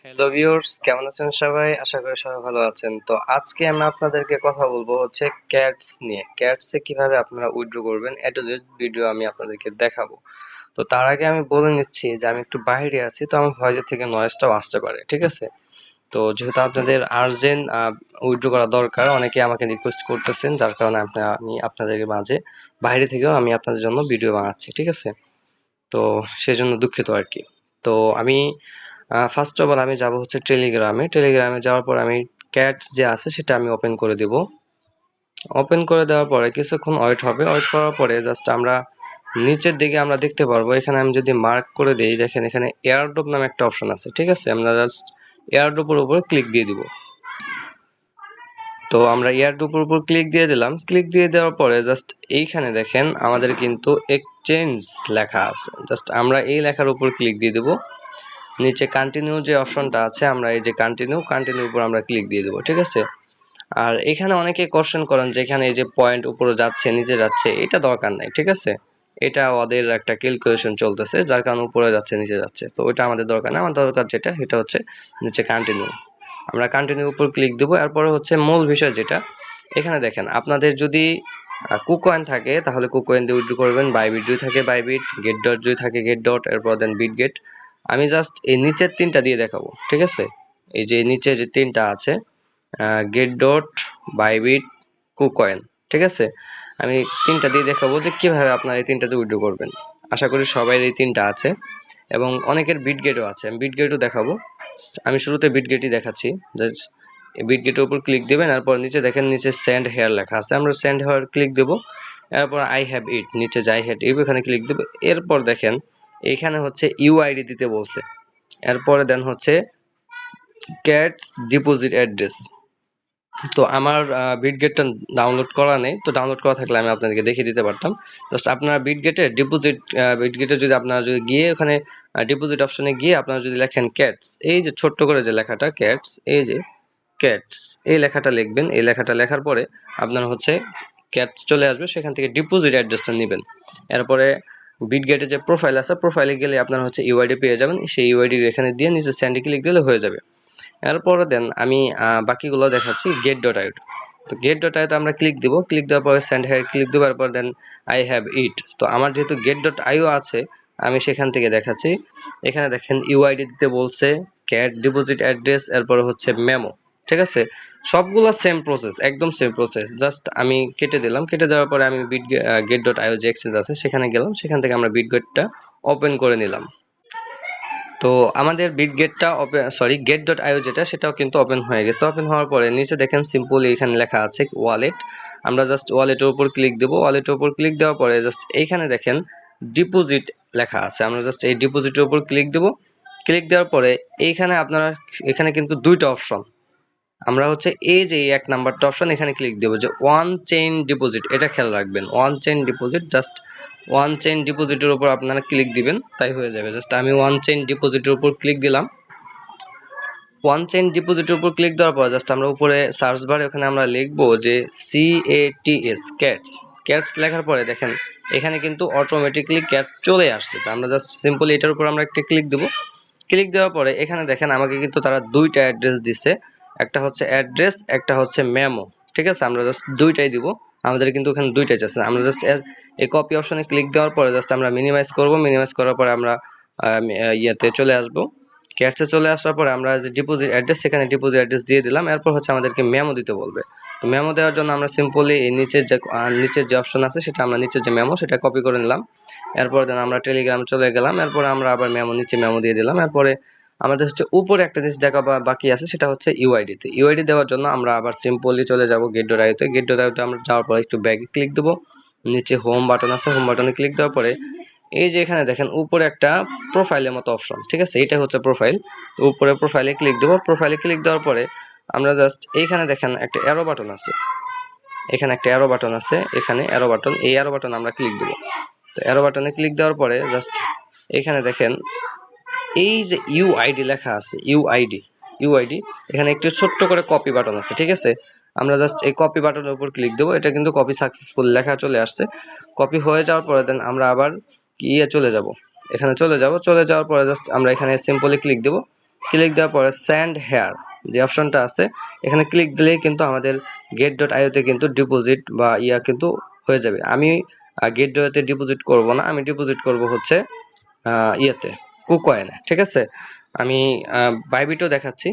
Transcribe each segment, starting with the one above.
Hello viewers, কেমন আছেন সবাই? আশা করি সবাই ভালো আছেন। তো আজকে আমি আপনাদেরকে কথা বলবো হচ্ছে ক্যাটস নিয়ে। ক্যাটসে কিভাবে আপনারা উইথড্র করবেন এ টু জেড ভিডিও আমি আপনাদেরকে দেখাবো। তো তার আগে আমি বলে নিচ্ছি যে আমি একটু বাইরে আছি, তো আমার ভয়েসের থেকে নয়েজটাও আসতে পারে, ঠিক আছে? তো যেহেতু আপনাদের আর্জেন্ট উইথড্র করা দরকার, অনেকে আমাকে রিকোয়েস্ট করতেছেন, যার কারণে আমি আপনাদের মাঝে বাইরে থেকেও আমি আপনাদের জন্য ভিডিও বানাচ্ছি, ঠিক আছে? তো সেজন্য দুঃখিত আর কি। তো আমি ফার্স্ট অফ অল আমি যাব হচ্ছে টেলিগ্রামে যাওয়ার পর আমি ক্যাটস যে আছে সেটা আমি ওপেন করে দিব। ওপেন করে দেওয়ার পরে কিছুক্ষণ ওয়েট হবে, ওয়েট করার পরে জাস্ট আমরা নিচের দিকে আমরা দেখতে পারবো, এখানে আমি যদি মার্ক করে দেই, দেখেন এখানে এয়ারড্রপ নামে একটা অপশন আছে, ঠিক আছে? আমরা জাস্ট এয়ারড্রপের উপরে ক্লিক দিয়ে দিব। তো আমরা এয়ারড্রপের উপর ক্লিক দিয়ে দিলাম। ক্লিক দিয়ে দেওয়ার পরে জাস্ট এইখানে দেখেন আমাদের কিন্তু এক্সচেঞ্জ লেখা আছে, জাস্ট আমরা এই লেখার উপর ক্লিক দিয়ে দেবো। নিচে কন্টিনিউ যে অপশনটা আছে, আমরা এই যে কন্টিনিউ উপর আমরা ক্লিক দিয়ে দেবো, ঠিক আছে? আর এখানে অনেকে কোশ্চেন করেন যে এখানে এই যে পয়েন্ট উপরে যাচ্ছে নিচে যাচ্ছে, এটা দরকার নাই, ঠিক আছে? এটা ওদের একটা ক্যালকুলেশন চলতেছে, যার কারণে উপরে যাচ্ছে নিচে যাচ্ছে, তো ওইটা আমাদের দরকার না। আমাদের দরকার যেটা, এটা হচ্ছে নিচে কন্টিনিউ। আমরা কন্টিনিউ উপর ক্লিক দেবো। এরপরে হচ্ছে মূল বিষয় যেটা, এখানে দেখেন আপনাদের যদি কুকয়েন থাকে তাহলে কুকয়েন দিয়ে উইথড্র করবেন, বাইবিট যদি থাকে বাইবিট, গেট ডট যদি থাকে গেট ডট, এরপর দেন বিট গেট। আমি জাস্ট এই নিচের তিনটা দিয়ে দেখাবো, ঠিক আছে? এই যে নিচে যে তিনটা আছে, গেট ডট, বাইবিট, কুকয়েন, ঠিক আছে? আমি তিনটা দিয়ে দেখাবো যে কিভাবে আপনারা এই তিনটাতে উইথড্র করবেন। আশা করি সবাই এই তিনটা আছে এবং অনেকের বিট গেটও আছে, আমি বিট গেটও দেখাবো। আমি শুরুতে বিট গেটই দেখাচ্ছি। জাস্ট বিট গেটের উপর ক্লিক দেবেন, এরপর নিচে দেখেন নিচে সেন্ড হেয়ার লেখা আছে, আমরা সেন্ড হেয়ার ক্লিক দেবো। এরপর আই হ্যাভ ইট, নিচে যে আই হ্যাভ ইট এখানে ক্লিক দেবো। এরপর দেখেন এখানে হচ্ছে ইউআইডি দিতে বলছে। এরপরে দেন হচ্ছে ক্যাটস ডিপোজিট অ্যাড্রেস। তো আমার বিটগেটটা ডাউনলোড করা নেই, তো ডাউনলোড করা থাকলে আমি আপনাদেরকে দেখিয়ে দিতে পারতাম। জাস্ট আপনারা বিটগেটে যদি আপনারা যদি গিয়ে ওখানে ডিপোজিট অপশনে গিয়ে আপনারা যদি লেখেন ক্যাটস, এই যে ছোট্ট করে যে লেখাটা ক্যাটস, এই যে ক্যাটস, এই লেখাটা লিখবেন। এই লেখাটা লেখার পরে আপনার হচ্ছে ক্যাটস চলে আসবে, সেখান থেকে ডিপোজিট অ্যাড্রেসটা নেবেন। এরপরে বিটগেটে যে প্রোফাইল আছে, প্রোফাইলে গেলে আপনার হচ্ছে ইউআইডি পেয়ে যাবেন, সেই ইউআইডি এখানে দিয়ে নিচে সেন্ডে ক্লিক দিলে হয়ে যাবে। এরপরে দেন আমি বাকিগুলো দেখাচ্ছি। গেট ডট আইও, তো গেট ডট আইওতে আমরা ক্লিক দিব। ক্লিক দেওয়ার পরে সেন্ড হেয়ার ক্লিক দেবো, এরপর দেন আই হ্যাভ ইট। তো আমার যেহেতু গেট ডট আইও আছে, আমি সেখান থেকে দেখাচ্ছি। এখানে দেখেন ইউআইডি দিতে বলছে, ক্যাট ডিপোজিট অ্যাড্রেস, এরপরে হচ্ছে মেমো, ঠিক আছে? সবগুলো সেম প্রসেস, একদম সেম প্রসেস। জাস্ট আমি কেটে দিলাম, কেটে দেওয়ার পরে আমি গেট ডট আইও যে এক্সচেঞ্জ আছে সেখানে গেলাম, সেখান থেকে আমরা বিটগেটটা ওপেন করে নিলাম। তো আমাদের গেট ডট আইও যেটা, সেটাও কিন্তু ওপেন হয়ে গেছে। ওপেন হওয়ার পরে নিচে দেখেন সিম্পলি এখানে লেখা আছে ওয়ালেট। আমরা জাস্ট ওয়ালেটের উপর ক্লিক দেবো। ওয়ালেটের উপর ক্লিক দেওয়ার পরে জাস্ট এইখানে দেখেন ডিপোজিট লেখা আছে, আমরা জাস্ট এই ডিপোজিটের উপর ক্লিক দেবো। ক্লিক দেওয়ার পরে এইখানে আপনারা, এখানে কিন্তু দুইটা অপশন, আমরা হচ্ছে এই যে এক নাম্বারটা অপশন, এখানে ক্লিক দেবো যে ওয়ান চেইন ডিপোজিট, এটা খেয়াল রাখবেন। One chain deposit, just one chain ডিপোজিটের উপর আপনারা ক্লিক দিবেন, তাই হয়ে যাবে। জাস্ট আমি ওয়ান চেইন ডিপোজিটের উপর ক্লিক দিলাম। ওয়ান চেইন ডিপোজিটের উপর ক্লিক দেওয়ার পর জাস্ট আমরা উপরে সার্চ বারে ওখানে আমরা লিখবো যে CATS, ক্যাটস। ক্যাটস লেখার পরে দেখেন এখানে কিন্তু অটোমেটিকলি ক্যাট চলে আসছে। তো আমরা জাস্ট সিম্পলি এটার উপর আমরা একটা ক্লিক দেবো। ক্লিক দেওয়ার পরে এখানে দেখেন আমাকে কিন্তু তারা দুইটা অ্যাড্রেস দিছে, একটা হচ্ছে অ্যাড্রেস, একটা হচ্ছে মেমো, ঠিক আছে? আমরা জাস্ট দুইটাই দিব, আমাদের কিন্তু এখানে দুইটাই আছে। আমরা জাস্ট এই কপি অপশনে ক্লিক দেওয়ার পরে জাস্ট আমরা মিনিমাইজ করব। মিনিমাইজ করার পরে আমরা ইয়েতে চলে আসবো, ক্যাটসে চলে আসার পরে আমরা যে ডিপোজিট অ্যাড্রেস, সেখানে ডিপোজিট অ্যাড্রেস দিয়ে দিলাম। এরপর হচ্ছে আমাদেরকে মেমো দিতে বলবে। তো মেমো দেওয়ার জন্য আমরা সিম্পলি এই নিচের যে অপশন আছে, সেটা আমরা নিচের যে মেমো সেটা কপি করে নিলাম। এরপর দেন আমরা টেলিগ্রামে চলে গেলাম। এরপর আমরা আবার নিচে মেমো দিয়ে দিলাম। এরপরে আমাদের হচ্ছে উপরে একটা জিনিস দেখা বাকি আছে, সেটা হচ্ছে ইউআইডি। তে ইউআইডি দেওয়ার জন্য আমরা আবার সিম্পলি চলে যাব গেট ডট আইওতে। গেট ডট আইওতে আমরা যাওয়ার পরে একটু ব্যাগে ক্লিক দেবো। নিচে হোম বাটন আছে, হোম বাটনে ক্লিক দেওয়ার পরে এই যে এখানে দেখেন উপরে একটা প্রোফাইলের মতো অপশন, ঠিক আছে? এটা হচ্ছে প্রোফাইল। তো উপরে প্রোফাইলে ক্লিক দেবো। প্রোফাইলে ক্লিক দেওয়ার পরে আমরা জাস্ট এইখানে দেখেন একটা অ্যারো বাটন আছে, এখানে একটা অ্যারো বাটন আছে, এখানে অ্যারো বাটন, এই অ্যারো বাটন আমরা ক্লিক দেবো। তো অ্যারো বাটনে ক্লিক দেওয়ার পরে জাস্ট এখানে দেখেন এই যে ইউআইডি লেখা আছে, ইউআইডি এখানে একটু ছোট্ট করে কপি বাটন আছে, ঠিক আছে? আমরা জাস্ট এই কপি বাটনের উপর ক্লিক দেবো। এটা কিন্তু কপি সাকসেসফুল লেখা চলে আসছে। কপি হয়ে যাওয়ার পরে দেন আমরা আবার চলে যাব, এখানে চলে যাওয়ার পরে জাস্ট আমরা এখানে সিম্পলি ক্লিক দেবো। ক্লিক দেওয়ার পরে সেন্ড হেয়ার যে অপশনটা আছে এখানে ক্লিক দিলেই কিন্তু আমাদের get.io তে কিন্তু ডিপোজিট বা ইয়া কিন্তু হয়ে যাবে। আমি get.io তে ডিপোজিট করব না, আমি ডিপোজিট করব হচ্ছে ইয়েতে কুকয়েনে। ঠিক আছে, আমি বাইবিটও দেখাচ্ছি।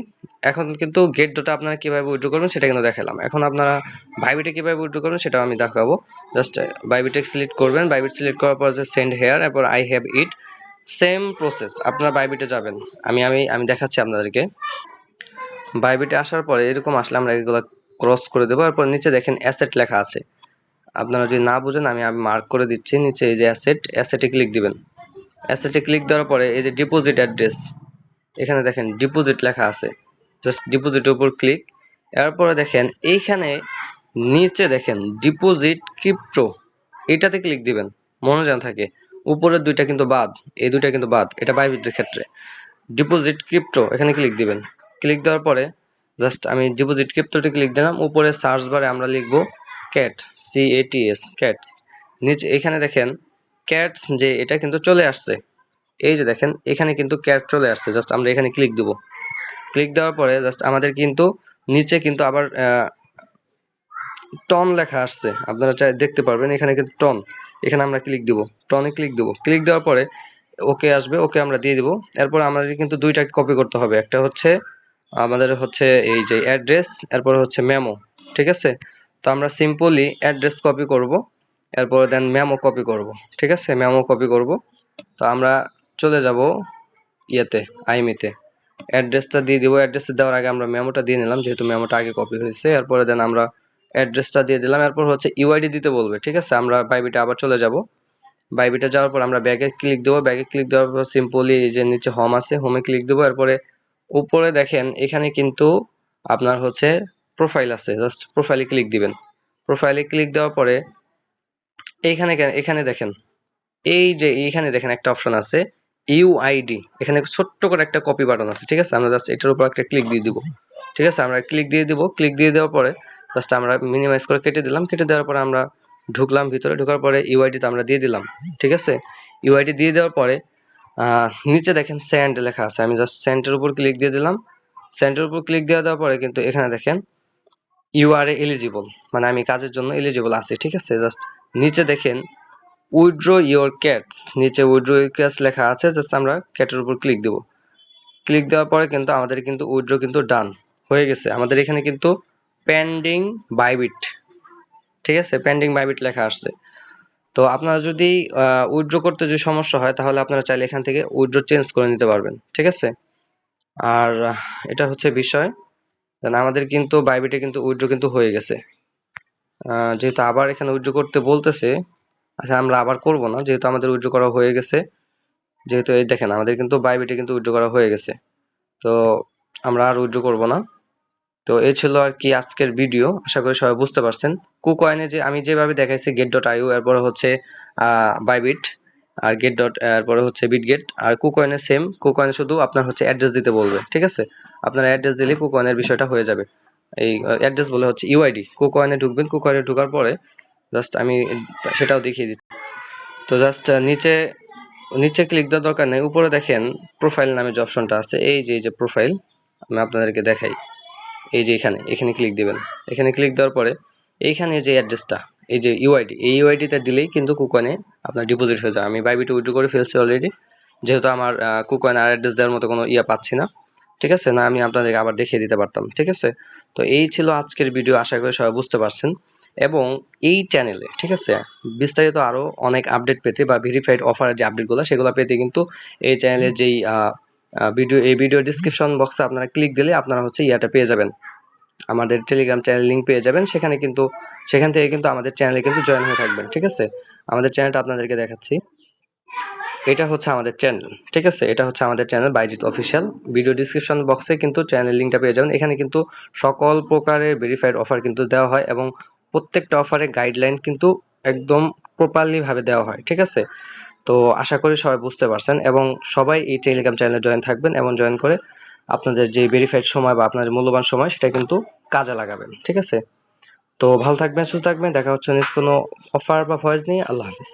এখন কিন্তু get.io আপনারা কিভাবে উইথড্র করবেন সেটা কিন্তু দেখালাম। এখন আপনারা বাইবিটে কিভাবে উইথড্র করবেন সেটাও আমি দেখাবো। জাস্ট বাইবিটে সিলেক্ট করবেন, বাইবিট সিলেক্ট করার পর যে সেন্ড হেয়ার, এরপর I have it, same process আপনারা বাইবিটে যাবেন। আমি দেখাচ্ছি আপনাদেরকে। বাইবিটে আসার পরে এরকম আসলে আমরা এগুলো ক্রস করে দেবো। এরপর নিচে দেখেন অ্যাসেট লেখা আছে, আপনারা যদি না বুঝেন আমি মার্ক করে দিচ্ছি। নিচে এই যে অ্যাসেটে ক্লিক দিবেন। অ্যাসেটে ক্লিক দেওয়ার পরে এই যে ডিপোজিট অ্যাড্রেস, এখানে দেখেন ডিপোজিট লেখা আছে, জাস্ট ডিপোজিটের উপর ক্লিক। এরপরে দেখেন এইখানে নিচে দেখেন ডিপোজিট ক্রিপ্টো, এটাতে ক্লিক দিবেন। মনে যেন থাকে উপরের দুইটা কিন্তু বাদ, এই দুইটা কিন্তু বাদ, এটা বাইবিটের ক্ষেত্রে। ডিপোজিট ক্রিপ্টো এখানে ক্লিক দিবেন। ক্লিক দেওয়ার পরে জাস্ট আমি ডিপোজিট ক্রিপ্টোতে ক্লিক দিলাম। উপরে সার্চ বারে আমরা লিখবো ক্যাট, CATS, ক্যাটস। নিচে এখানে দেখেন ক্যাটস যে এটা কিন্তু চলে আসছে, এই যে দেখেন এখানে কিন্তু ক্যাট চলে আসছে। জাস্ট আমরা এখানে ক্লিক দিব। ক্লিক দেওয়ার পরে জাস্ট আমাদের কিন্তু নিচে কিন্তু আবার টন লেখা আসছে, আপনারা চাই দেখতে পারবেন এখানে কিন্তু টন, এখানে আমরা ক্লিক দিব, টনে ক্লিক দিব। ক্লিক দেওয়ার পরে ওকে আসবে, ওকে আমরা দিয়ে দিব। এরপর আমাদের কিন্তু দুইটা কপি করতে হবে, একটা হচ্ছে আমাদের হচ্ছে এই যে অ্যাড্রেস, এরপর হচ্ছে মেমো। ঠিক আছে, তো আমরা সিম্পলি অ্যাড্রেস কপি করব, এরপর দেন মেমো কপি করব। ঠিক আছে, মেমো কপি করব। তো আমরা চলে যাব ইয়েতে আইমিতে, অ্যাড্রেসটা দিয়ে দিব। অ্যাড্রেসটা দেওয়ার আগে আমরা মেমোটা দিয়ে নিলাম, যেহেতু মেমোটা আগে কপি হয়েছে। এরপরে দেন আমরা অ্যাড্রেসটা দিয়ে দিলাম। এরপর হচ্ছে ইউআইডি দিতে বলবে। ঠিক আছে, আমরা বাইবিটে আবার চলে যাব। বাইবিটে যাওয়ার পর আমরা ব্যাগে ক্লিক দেবো। ব্যাগে ক্লিক দেওয়ার পর সিম্পলি এই যে নিচে হোম আছে, হোমে ক্লিক দেবো। এরপরে উপরে দেখেন এখানে কিন্তু আপনার হচ্ছে প্রোফাইল আছে, জাস্ট প্রোফাইলে ক্লিক দিবেন। প্রোফাইলে ক্লিক দেওয়ার পরে এইখানে এখানে দেখেন এই যে এইখানে দেখেন একটা অপশন আছে ইউআইডি, এখানে ছোট্ট করে একটা কপি বাটন আছে। ঠিক আছে, আমরা জাস্ট এটার উপর একটা ক্লিক দিয়ে দিব। ঠিক আছে, আমরা ক্লিক দিয়ে দিব। ক্লিক দিয়ে দেওয়ার পরে জাস্ট আমরা মিনিমাইজ করে কেটে দিলাম। কেটে দেওয়ার পরে আমরা ঢুকলাম ভিতরে। ঢোকার পরে ইউআইডিটা আমরা দিয়ে দিলাম। ঠিক আছে, ইউআইডি দিয়ে দেওয়ার পরে নিচে দেখেন সেন্ড লেখা আছে, আমি জাস্ট সেন্ডের উপর ক্লিক দিয়ে দিলাম। সেন্ডের উপর ক্লিক দিয়ে দেওয়ার পরে কিন্তু এখানে দেখেন ইউ আর এলিজিবল, মানে আমি কাজের জন্য এলিজিবল আছি। ঠিক আছে, জাস্ট নিচে দেখেন উইথড্র ইওর ক্যাটস, নিচে উইথড্র ইওর ক্যাটস লেখা আছে, জাস্ট আমরা ক্যাটের উপর ক্লিক দেব। ক্লিক দেওয়ার পরে কিন্তু আমাদের কিন্তু উইথড্র কিন্তু ডান হয়ে গেছে। আমাদের এখানে কিন্তু পেন্ডিং বাইবিট, ঠিক আছে, পেন্ডিং বাইবিট লেখা আসছে। তো আপনারা যদি উইথড্র করতে যদি সমস্যা হয় তাহলে আপনারা চাইলে এখান থেকে উইথড্র চেঞ্জ করে নিতে পারবেন। ঠিক আছে, আর এটা হচ্ছে বিষয়। আমাদের কিন্তু বাইবিটে কিন্তু উইথড্র কিন্তু হয়ে গেছে। যেহেতু আবার এখানে উইথড্র করতে বলতেছে, আচ্ছা আমরা আবার করব না, যেহেতু আমাদের উইথড্র করা হয়ে গেছে। যেহেতু এই দেখেন আমাদের কিন্তু বাইবিটে কিন্তু উইথড্র করা হয়ে গেছে, তো আমরা আর উইথড্র করব না। তো এই ছিল আর কি আজকের ভিডিও, আশা করি সবাই বুঝতে পারছেন। কুকয়েনে যে আমি যেভাবে দেখাইছি get.io, এরপরে হচ্ছে বাইবিট, আর এরপরে হচ্ছে বিটগেট। আর কুকয়েনে সেম, কুকয়েনে শুধু আপনার হচ্ছে অ্যাড্রেস দিতে বলবে। ঠিক আছে, আপনার অ্যাড্রেস দিলে কুকয়েনের বিষয়টা হয়ে যাবে। এই অ্যাড্রেস বলে হচ্ছে ইউআইডি। কুকয়েনে ঢুকবেন, কুকয়েনে ঢোকার পরে জাস্ট আমি সেটাও দেখিয়ে দিচ্ছি। তো জাস্ট নিচে নিচে ক্লিক দেওয়ার দরকার নেই, উপরে দেখেন প্রোফাইল নামে যে অপশনটা আছে, এই যে প্রোফাইল আমি আপনাদেরকে দেখাই। এই যে এখানে এখানে ক্লিক দিবেন। এখানে ক্লিক দেওয়ার পরে এইখানে যে অ্যাড্রেসটা, এই যে ইউআইডি, এই ইউআইডিটা দিলেই কিন্তু কুকয়েনে আপনার ডিপোজিট হয়ে যায়। আমি বাইবিটে উইথড্র করে ফেলছি অলরেডি, যেহেতু আমার কুকয়েন আর অ্যাড্রেস দেওয়ার মতো কোনো পাচ্ছি না। ঠিক আছে, না আমি আপনাদেরকে আবার দেখিয়ে দিতে পারতাম। ঠিক আছে, তো এই ছিল আজকের ভিডিও, আশা করি সবাই বুঝতে পারছেন। এবং এই চ্যানেলে ঠিক আছে বিস্তারিত আরো অনেক আপডেট পেতে বা ভেরিফাইড অফারের যে আপডেটগুলো সেগুলো পেতে কিন্তু এই চ্যানেলের যেই ভিডিও ডিসক্রিপশন বক্সে আপনারা ক্লিক দিলে আপনারা হচ্ছে ইয়াটা পেয়ে যাবেন, আমাদের টেলিগ্রাম চ্যানেল লিঙ্ক পেয়ে যাবেন। সেখান থেকে কিন্তু আমাদের চ্যানেলে কিন্তু জয়েন হয়ে থাকবেন। ঠিক আছে, আমাদের চ্যানেলটা আপনাদেরকে দেখাচ্ছি। এটা হচ্ছে আমাদের চ্যানেল। ঠিক আছে, এটা হচ্ছে আমাদের চ্যানেল বাইজিত অফিসিয়াল। ভিডিও ডিসক্রিপশন বক্সে কিন্তু চ্যানেল লিঙ্কটা পেয়ে যাবেন। এখানে কিন্তু সকল প্রকারের ভেরিফাইড অফার কিন্তু দেওয়া হয় এবং প্রত্যেকটা অফারের গাইডলাইন কিন্তু একদম প্রপারলি ভাবে দেওয়া হয়। ঠিক আছে, তো আশা করি সবাই বুঝতে পারছেন এবং সবাই এই টেলিগ্রাম চ্যানেলে জয়েন থাকবেন এবং জয়েন করে আপনাদের যে ভেরিফাইড সময় বা আপনাদের মূল্যবান সময় সেটা কিন্তু কাজে লাগাবেন। ঠিক আছে, তো ভালো থাকবেন, সুস্থ থাকবেন, দেখা হচ্ছে নেক্সট কোনো অফার বা ভয়েস নিয়ে। আল্লাহ হাফিজ।